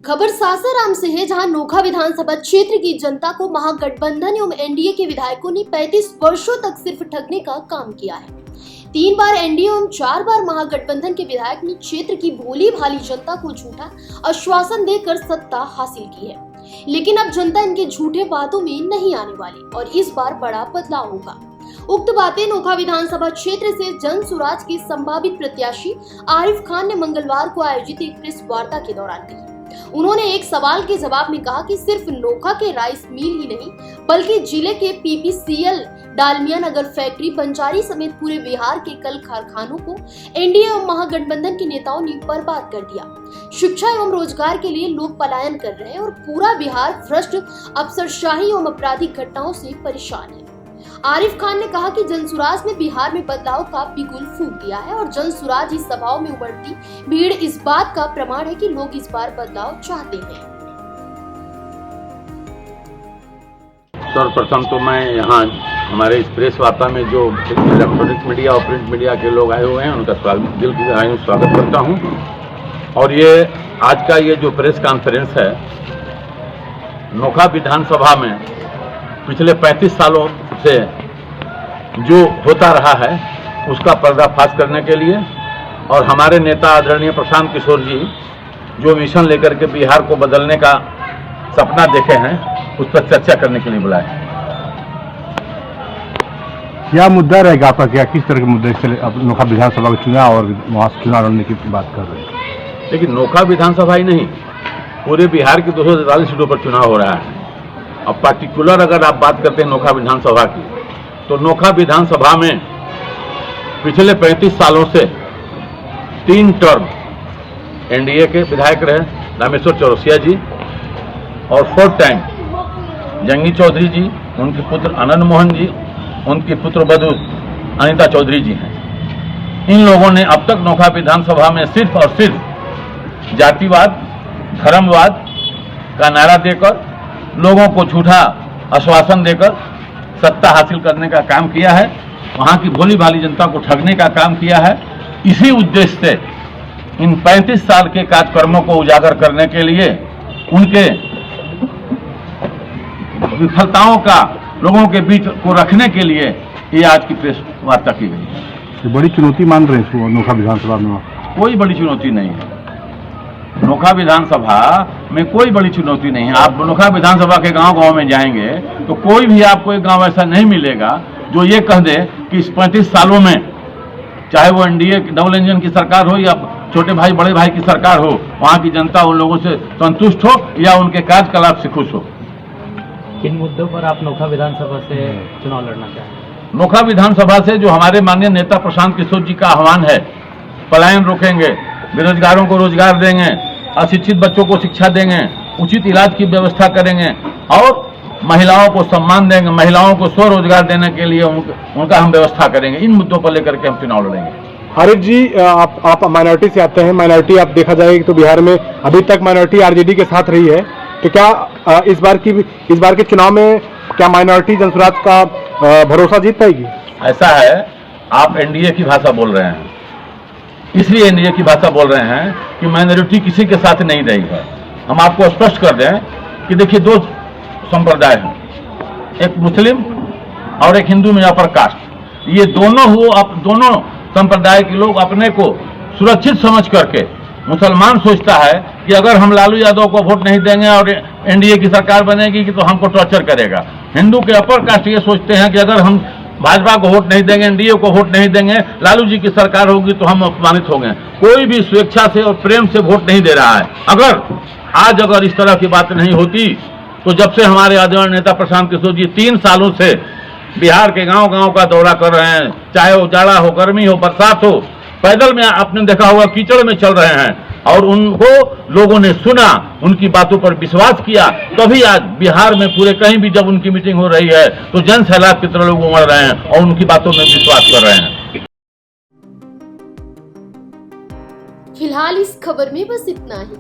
खबर सासाराम से है, जहां नोखा विधानसभा क्षेत्र की जनता को महागठबंधन एवं एनडीए के विधायकों ने 35 वर्षों तक सिर्फ ठगने का काम किया है। 3 बार एनडीए एवं 4 बार महागठबंधन के विधायक ने क्षेत्र की भोली भाली जनता को झूठा आश्वासन देकर सत्ता हासिल की है, लेकिन अब जनता इनके झूठे बातों में नहीं आने वाली और इस बार बड़ा बदलाव होगा। उक्त बातें नोखा विधानसभा क्षेत्र से जन सुराज के संभावित प्रत्याशी आरिफ खान ने मंगलवार को आयोजित एक प्रेस वार्ता के दौरान कही। उन्होंने एक सवाल के जवाब में कहा कि सिर्फ नोखा के राइस मिल ही नहीं, बल्कि जिले के पीपीसीएल, डालमिया नगर फैक्ट्री, बंजारी समेत पूरे बिहार के कल कारखानों को एनडीए एवं महागठबंधन के नेताओं ने बर्बाद कर दिया। शिक्षा एवं रोजगार के लिए लोग पलायन कर रहे हैं और पूरा बिहार भ्रष्ट, अफसरशाही एवं आपराधिक घटनाओं से परेशान है। आरिफ खान ने कहा कि जनसुराज ने बिहार में बदलाव का बिगुल फूंक दिया है और जनसुराज इस सभाओं में उमड़ती भीड़ इस बात का प्रमाण है कि लोग इस बार बदलाव चाहते हैं। सर्वप्रथम तो मैं यहाँ हमारे इस प्रेस वार्ता में जो इलेक्ट्रॉनिक मीडिया और प्रिंट मीडिया के लोग आए हुए हैं उनका दिल की स्वागत करता हूँ। और ये आज का ये जो प्रेस कॉन्फ्रेंस है, नोखा विधानसभा में पिछले 35 सालों से जो होता रहा है उसका पर्दाफाश करने के लिए और हमारे नेता आदरणीय प्रशांत किशोर जी जो मिशन लेकर के बिहार को बदलने का सपना देखे हैं उस पर चर्चा करने के लिए बुलाए। क्या मुद्दा रहेगा आपका? क्या किस तरह के मुद्दे से अब नोखा विधानसभा का चुनाव और वहाँ से चुनाव लड़ने की बात कर रहे हैं? लेकिन नोखा विधानसभा ही नहीं, पूरे बिहार की 243 सीटों पर चुनाव हो रहा है। अब पार्टिकुलर अगर आप बात करते हैं नोखा विधानसभा की, तो नोखा विधानसभा में पिछले 35 सालों से 3 टर्म एनडीए के विधायक रहे रामेश्वर चौरसिया जी और 4th टाइम जंगी चौधरी जी, उनके पुत्र आनंद मोहन जी, उनकी पुत्र वधू अनिता चौधरी जी हैं। इन लोगों ने अब तक नोखा विधानसभा में सिर्फ और सिर्फ जातिवाद, धर्मवाद का नारा देकर लोगों को झूठा आश्वासन देकर सत्ता हासिल करने का काम किया है, वहां की भोली भाली जनता को ठगने का काम किया है। इसी उद्देश्य से इन 35 साल के कार्यक्रमों को उजागर करने के लिए, उनके विफलताओं का लोगों के बीच को रखने के लिए ये आज की प्रेस वार्ता की गई है। बड़ी चुनौती मान रहे हैं इसको नोखा विधानसभा में? कोई बड़ी चुनौती नहीं है, नोखा विधानसभा में कोई बड़ी चुनौती नहीं है। आप नोखा विधानसभा के गांव-गांव में जाएंगे तो कोई भी आपको एक गांव ऐसा नहीं मिलेगा जो ये कह दे कि इस 35 सालों में, चाहे वो एनडीए डबल इंजन की सरकार हो या छोटे भाई बड़े भाई की सरकार हो, वहां की जनता उन लोगों से संतुष्ट हो या उनके कार्यकलाप से खुश हो। किन मुद्दों पर आप नोखा विधानसभा से चुनाव लड़ना चाहेंगे? नोखा विधानसभा से जो हमारे माननीय नेता प्रशांत किशोर जी का आह्वान है, पलायन रोकेंगे, बेरोजगारों को रोजगार देंगे, अशिक्षित बच्चों को शिक्षा देंगे, उचित इलाज की व्यवस्था करेंगे और महिलाओं को सम्मान देंगे, महिलाओं को स्वरोजगार देने के लिए उनका हम व्यवस्था करेंगे। इन मुद्दों पर लेकर के हम चुनाव लड़ेंगे। आरिफ जी, आप माइनॉरिटी से आते हैं। माइनॉरिटी आप देखा जाए तो बिहार में अभी तक माइनॉरिटी आरजेडी के साथ रही है, तो क्या इस बार के चुनाव में क्या माइनॉरिटी जनसुराज का भरोसा जीत पाएगी? ऐसा है, आप एनडीए की भाषा बोल रहे हैं, इसलिए एनडीए की भाषा बोल रहे हैं कि माइनॉरिटी किसी के साथ नहीं रही है। हम आपको स्पष्ट कर दें कि देखिए, 2 संप्रदाय हैं, एक मुस्लिम और एक हिंदू में अपर कास्ट। ये दोनों संप्रदाय के लोग अपने को सुरक्षित समझ करके, मुसलमान सोचता है कि अगर हम लालू यादव को वोट नहीं देंगे और एनडीए की सरकार बनेगी कि तो हमको टॉर्चर करेगा। हिंदू के अपर कास्ट ये सोचते हैं कि अगर हम भाजपा को वोट नहीं देंगे, एनडीए को वोट नहीं देंगे, लालू जी की सरकार होगी तो हम अपमानित होंगे। कोई भी स्वेच्छा से और प्रेम से वोट नहीं दे रहा है। अगर इस तरह की बात नहीं होती तो जब से हमारे आदरणीय नेता प्रशांत किशोर जी 3 सालों से बिहार के गांव-गांव का दौरा कर रहे हैं, चाहे वो जाड़ा हो, गर्मी हो, बरसात हो, पैदल में आपने देखा होगा कीचड़ में चल रहे हैं और उनको लोगों ने सुना, उनकी बातों पर विश्वास किया, तभी आज बिहार में पूरे कहीं भी जब उनकी मीटिंग हो रही है तो जन सैलाब की तरह लोग उमड़ रहे हैं और उनकी बातों में विश्वास कर रहे हैं। फिलहाल इस खबर में बस इतना ही।